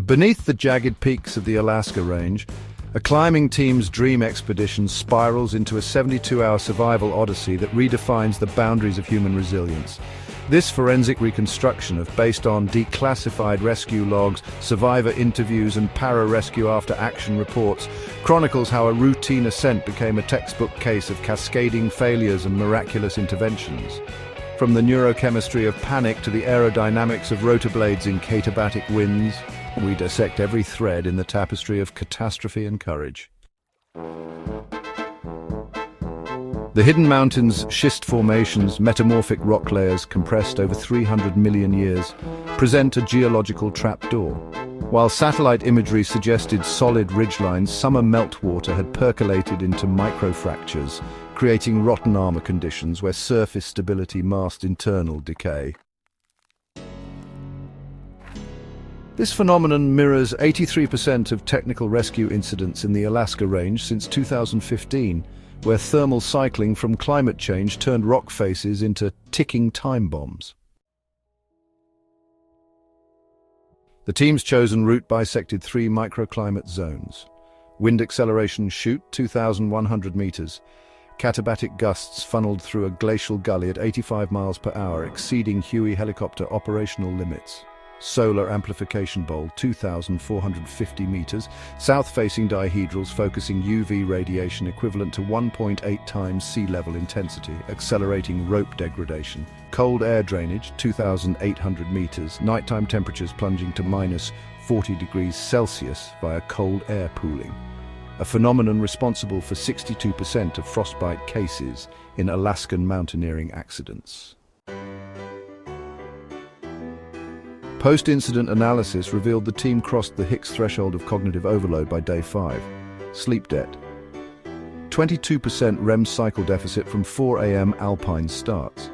Beneath the jagged peaks of the Alaska Range, a climbing team's dream expedition spirals into a 72-hour survival odyssey that redefines the boundaries of human resilience. This forensic reconstruction, based on declassified rescue logs, survivor interviews and pararescue after-action reports, chronicles how a routine ascent became a textbook case of cascading failures and miraculous interventions. From the neurochemistry of panic to the aerodynamics of rotor blades in katabatic winds, we dissect every thread in the tapestry of catastrophe and courage. The Hidden Mountains' schist formations, metamorphic rock layers compressed over 300 million years, present a geological trapdoor. While satellite imagery suggested solid ridgelines, summer meltwater had percolated into microfractures, creating rotten armor conditions where surface stability masked internal decay. This phenomenon mirrors 83% of technical rescue incidents in the Alaska Range since 2015, where thermal cycling from climate change turned rock faces into ticking time bombs. The team's chosen route bisected 3 microclimate zones. Wind acceleration chute, 2,100 meters. Katabatic gusts funneled through a glacial gully at 85 miles per hour, exceeding Huey helicopter operational limits. Solar amplification bowl, 2,450 meters. South-facing dihedrals focusing UV radiation equivalent to 1.8 times sea level intensity, accelerating rope degradation. Cold air drainage, 2,800 meters. Nighttime temperatures plunging to minus 40 degrees Celsius via cold air pooling. A phenomenon responsible for 62% of frostbite cases in Alaskan mountaineering accidents. Post-incident analysis revealed the team crossed the Hicks threshold of cognitive overload by day 5. Sleep debt. 22% REM cycle deficit from 4 a.m. alpine starts.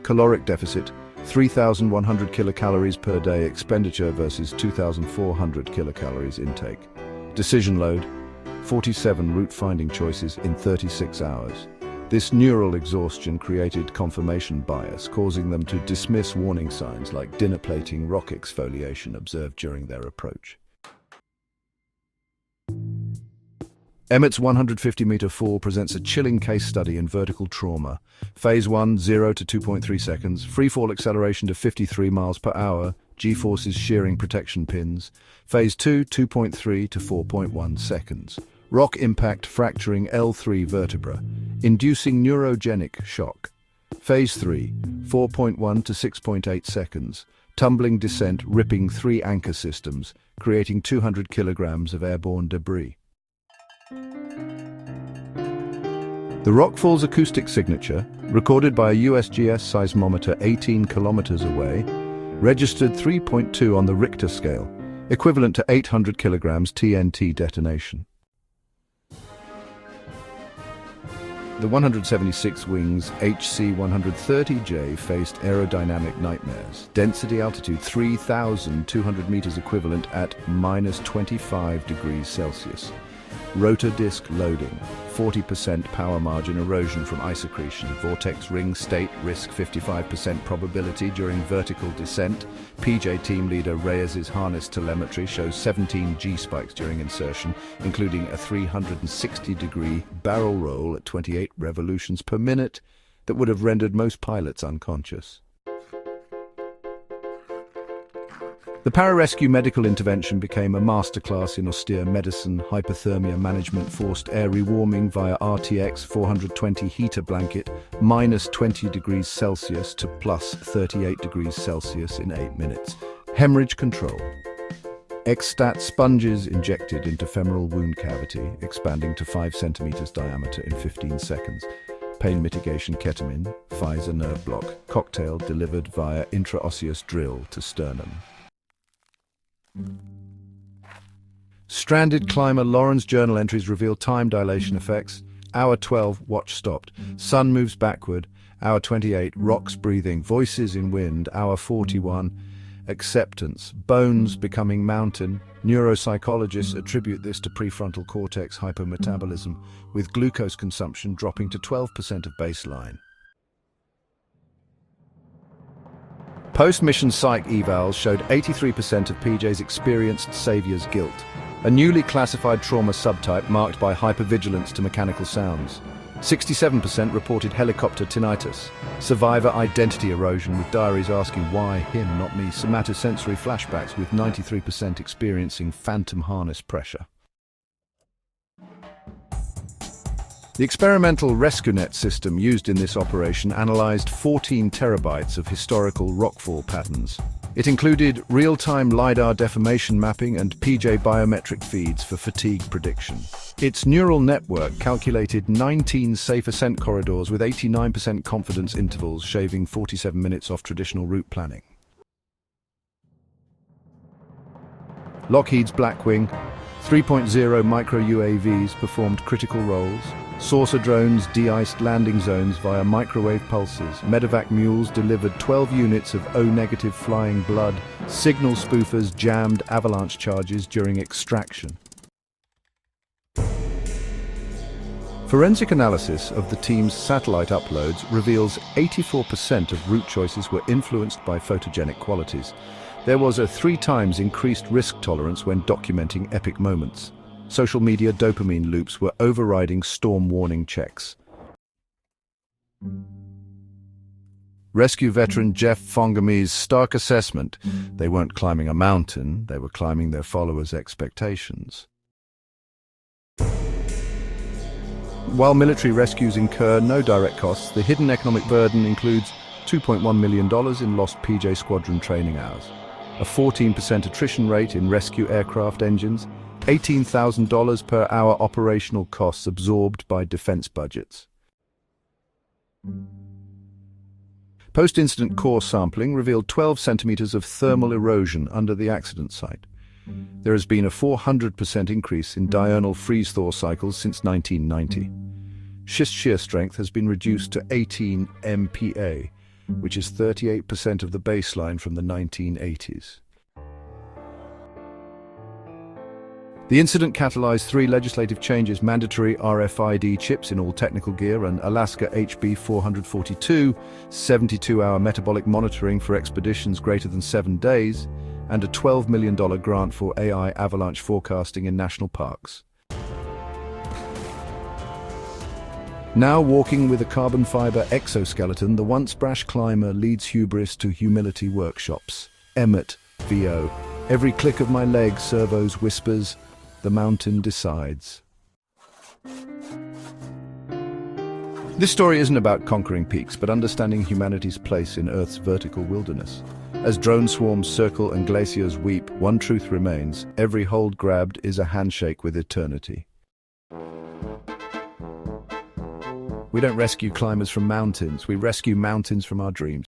Caloric deficit, 3,100 kilocalories per day expenditure versus 2,400 kilocalories intake. Decision load, 47 route finding choices in 36 hours. This neural exhaustion created confirmation bias, causing them to dismiss warning signs like dinner plating rock exfoliation observed during their approach. Emmett's 150-meter fall presents a chilling case study in vertical trauma. Phase 1, 0 to 2.3 seconds. Freefall acceleration to 53 miles per hour. G-forces shearing protection pins. Phase 2, 2.3 to 4.1 seconds. Rock impact fracturing L3 vertebra, inducing neurogenic shock. Phase 3, 4.1 to 6.8 seconds. Tumbling descent ripping 3 anchor systems, creating 200 kilograms of airborne debris. The rockfall's acoustic signature, recorded by a USGS seismometer 18 kilometers away, registered 3.2 on the Richter scale, equivalent to 800 kilograms TNT detonation. The 176 Wings HC-130J faced aerodynamic nightmares. Density altitude 3,200 meters equivalent at minus 25 degrees Celsius. Rotor disc loading, 40% power margin erosion from ice accretion, vortex ring state risk 55% probability during vertical descent. PJ team leader Reyes's harness telemetry shows 17 G-spikes during insertion, including a 360-degree barrel roll at 28 revolutions per minute that would have rendered most pilots unconscious. The pararescue medical intervention became a masterclass in austere medicine, hypothermia management, forced air rewarming via RTX 420 heater blanket, minus 20 degrees Celsius to plus 38 degrees Celsius in 8 minutes. Hemorrhage control. Xstat sponges injected into femoral wound cavity, expanding to 5 centimeters diameter in 15 seconds. Pain mitigation ketamine, Pfizer nerve block, cocktail delivered via intraosseous drill to sternum. Stranded climber Lauren's journal entries reveal time dilation effects. Hour 12, watch stopped. Sun moves backward. Hour 28, rocks breathing, voices in wind. Hour 41, acceptance, bones becoming mountain. Neuropsychologists attribute this to prefrontal cortex hypometabolism, with glucose consumption dropping to 12% of baseline. Post-mission psych evals showed 83% of PJs experienced savior's guilt, a newly classified trauma subtype marked by hypervigilance to mechanical sounds. 67% reported helicopter tinnitus, survivor identity erosion with diaries asking why him, not me, somatosensory flashbacks with 93% experiencing phantom harness pressure. The experimental RescueNet system used in this operation analyzed 14 terabytes of historical rockfall patterns. It included real-time LiDAR deformation mapping and PJ biometric feeds for fatigue prediction. Its neural network calculated 19 safe ascent corridors with 89% confidence intervals, shaving 47 minutes off traditional route planning. Lockheed's Blackwing 3.0 micro-UAVs performed critical roles. Saucer drones de-iced landing zones via microwave pulses. Medevac mules delivered 12 units of O-negative flying blood. Signal spoofers jammed avalanche charges during extraction. Forensic analysis of the team's satellite uploads reveals 84% of route choices were influenced by photogenic qualities. There was a 3 times increased risk tolerance when documenting epic moments. Social media dopamine loops were overriding storm warning checks. Rescue veteran Jeff Fongame's stark assessment: they weren't climbing a mountain, they were climbing their followers' expectations. While military rescues incur no direct costs, the hidden economic burden includes $2.1 million in lost PJ squadron training hours, a 14% attrition rate in rescue aircraft engines, $18,000 per hour operational costs absorbed by defense budgets. Post-incident core sampling revealed 12 centimeters of thermal erosion under the accident site. There has been a 400% increase in diurnal freeze-thaw cycles since 1990. Schist shear strength has been reduced to 18 MPa, which is 38% of the baseline from the 1980s. The incident catalyzed 3 legislative changes: mandatory RFID chips in all technical gear, and Alaska HB 442, 72-hour metabolic monitoring for expeditions greater than 7 days, and a $12 million grant for AI avalanche forecasting in national parks. Now walking with a carbon fiber exoskeleton, the once brash climber leads hubris to humility workshops. Emmett, VO. Every click of my leg servos whispers, the mountain decides. This story isn't about conquering peaks, but understanding humanity's place in Earth's vertical wilderness. As drone swarms circle and glaciers weep, one truth remains: every hold grabbed is a handshake with eternity. We don't rescue climbers from mountains, we rescue mountains from our dreams.